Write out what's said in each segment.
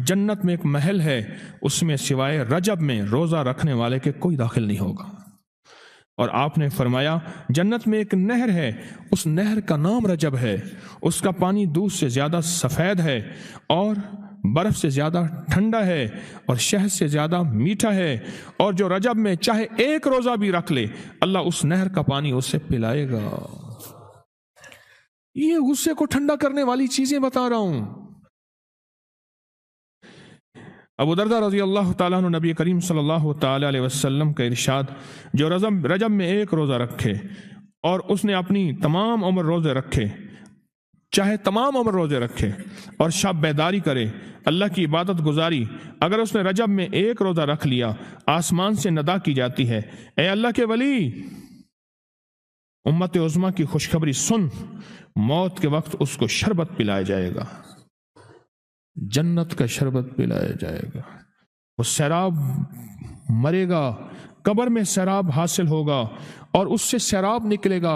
جنت میں ایک محل ہے، اس میں سوائے رجب میں روزہ رکھنے والے کے کوئی داخل نہیں ہوگا۔ اور آپ نے فرمایا جنت میں ایک نہر ہے، اس نہر کا نام رجب ہے، اس کا پانی دودھ سے زیادہ سفید ہے اور برف سے زیادہ ٹھنڈا ہے اور شہد سے زیادہ میٹھا ہے، اور جو رجب میں چاہے ایک روزہ بھی رکھ لے اللہ اس نہر کا پانی اسے پلائے گا۔ یہ غصے کو ٹھنڈا کرنے والی چیزیں بتا رہا ہوں۔ ابو درداء رضی اللہ تعالیٰ عنہ نبی کریم صلی اللہ تعالیٰ علیہ وسلم کا ارشاد، جو رجب میں ایک روزہ رکھے اور اس نے اپنی تمام عمر روزے رکھے، چاہے تمام عمر روزے رکھے اور شب بیداری کرے، اللہ کی عبادت گزاری، اگر اس نے رجب میں ایک روزہ رکھ لیا آسمان سے ندا کی جاتی ہے، اے اللہ کے ولی، امت عظمیٰ کی خوشخبری سن، موت کے وقت اس کو شربت پلایا جائے گا، جنت کا شربت پلایا جائے گا، وہ سیراب مرے گا، قبر میں سیراب حاصل ہوگا اور اس سے سیراب نکلے گا،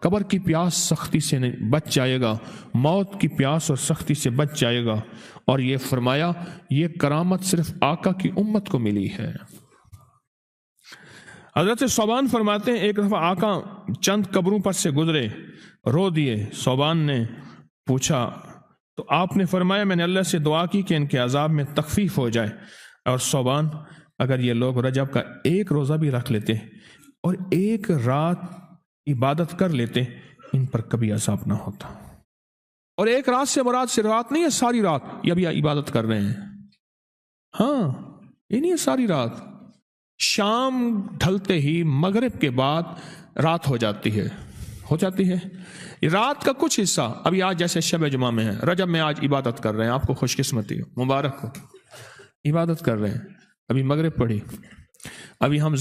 قبر کی پیاس سختی سے بچ جائے گا، موت کی پیاس اور سختی سے بچ جائے گا۔ اور یہ فرمایا یہ کرامت صرف آقا کی امت کو ملی ہے۔ حضرت صوبان فرماتے ہیں ایک دفعہ آقا چند قبروں پر سے گزرے، رو دیے۔ صوبان نے پوچھا تو آپ نے فرمایا میں نے اللہ سے دعا کی کہ ان کے عذاب میں تخفیف ہو جائے، اور صوبان اگر یہ لوگ رجب کا ایک روزہ بھی رکھ لیتے اور ایک رات عبادت کر لیتے ان پر کبھی عذاب نہ ہوتا۔ اور ایک رات سے مراد سے رات نہیں ہے ساری رات، یہ ابھی عبادت کر رہے ہیں، ہاں یہ نہیں ہے ساری رات، شام ڈھلتے ہی مغرب کے بعد رات ہو جاتی ہے رات کا کچھ حصہ، ابھی آج جیسے شب جمعہ میں ہے، رجب میں آج عبادت کر رہے ہیں، آپ کو خوش قسمتی ہو، مبارک ہو، عبادت کر رہے ہیں، ابھی مغرب پڑھی، ابھی ہم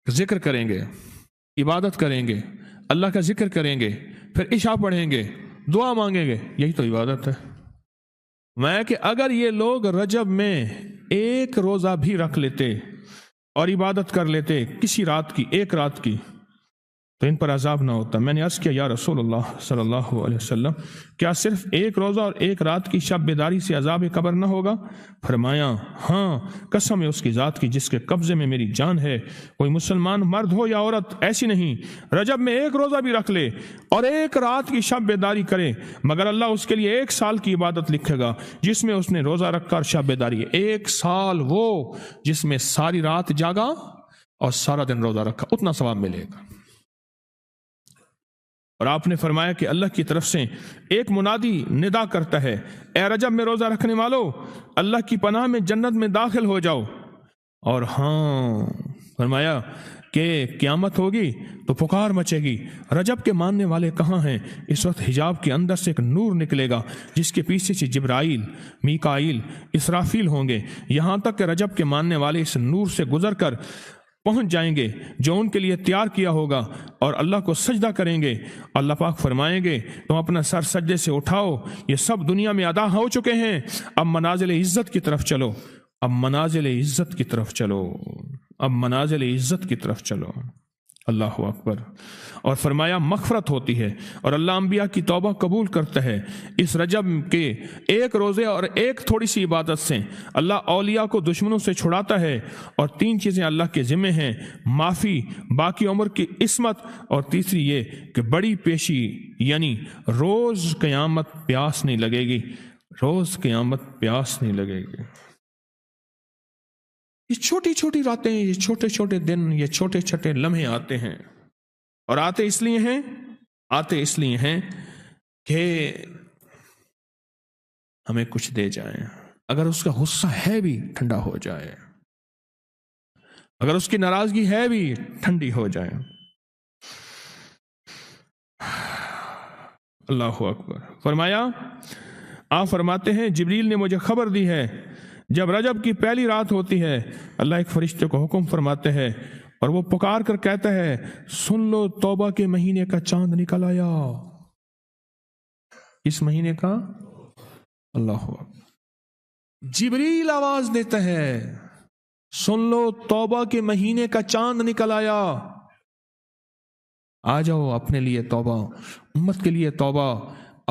ذکر کریں گے، عبادت کریں گے، اللہ کا ذکر کریں گے، پھر عشاء پڑھیں گے، دعا مانگیں گے، یہی تو عبادت ہے۔ میں کہ اگر یہ لوگ رجب میں ایک روزہ بھی رکھ لیتے اور عبادت کر لیتے کسی رات کی، ایک رات کی، تو ان پر عذاب نہ ہوتا۔ میں نے عرض کیا یا رسول اللہ صلی اللہ علیہ وسلم، کیا صرف ایک روزہ اور ایک رات کی شب بیداری سے عذاب قبر نہ ہوگا؟ فرمایا ہاں، قسم ہے اس کی ذات کی جس کے قبضے میں میری جان ہے، کوئی مسلمان مرد ہو یا عورت ایسی نہیں رجب میں ایک روزہ بھی رکھ لے اور ایک رات کی شب بیداری کرے مگر اللہ اس کے لیے 1 سال کی عبادت لکھے گا جس میں اس نے روزہ رکھا اور شب بیداری۔ 1 سال وہ جس میں ساری رات جاگا اور سارا دن روزہ رکھا، اتنا ثواب ملے گا۔ اور آپ نے فرمایا کہ اللہ کی طرف سے ایک منادی ندا کرتا ہے، اے رجب میں روزہ رکھنے والو، اللہ کی پناہ میں جنت میں داخل ہو جاؤ۔ اور ہاں فرمایا کہ قیامت ہوگی تو پکار مچے گی، رجب کے ماننے والے کہاں ہیں؟ اس وقت حجاب کے اندر سے ایک نور نکلے گا جس کے پیچھے سے جبرائیل، میکائیل، اسرافیل ہوں گے، یہاں تک کہ رجب کے ماننے والے اس نور سے گزر کر پہنچ جائیں گے جو ان کے لیے تیار کیا ہوگا اور اللہ کو سجدہ کریں گے۔ اللہ پاک فرمائیں گے تم اپنا سر سجدے سے اٹھاؤ، یہ سب دنیا میں ادا ہو چکے ہیں، اب منازل عزت کی طرف چلو، اب منازل عزت کی طرف چلو، اب منازل عزت کی طرف چلو۔ اللہ اکبر۔ اور فرمایا مغفرت ہوتی ہے اور اللہ انبیاء کی توبہ قبول کرتا ہے۔ اس رجب کے ایک روزے اور ایک تھوڑی سی عبادت سے اللہ اولیاء کو دشمنوں سے چھڑاتا ہے، اور 3 چیزیں اللہ کے ذمہ ہیں، معافی، باقی عمر کی عصمت، اور تیسری یہ کہ بڑی پیشی، یعنی روز قیامت پیاس نہیں لگے گی، روز قیامت پیاس نہیں لگے گی۔ یہ چھوٹی چھوٹی راتیں، یہ چھوٹے چھوٹے دن، یہ چھوٹے چھوٹے لمحے آتے ہیں، اور آتے اس لیے ہیں کہ ہمیں کچھ دے جائیں، اگر اس کا غصہ ہے بھی ٹھنڈا ہو جائے، اگر اس کی ناراضگی ہے بھی ٹھنڈی ہو جائے۔ اللہ اکبر۔ فرمایا، آپ فرماتے ہیں جبریل نے مجھے خبر دی ہے جب رجب کی پہلی رات ہوتی ہے اللہ ایک فرشتے کو حکم فرماتے ہیں اور وہ پکار کر کہتا ہے سن لو توبہ کے مہینے کا چاند نکل آیا۔ اس مہینے کا اللہ جبریل آواز دیتا ہے سن لو توبہ کے مہینے کا چاند نکل آیا، آ جاؤ اپنے لیے توبہ، امت کے لیے توبہ،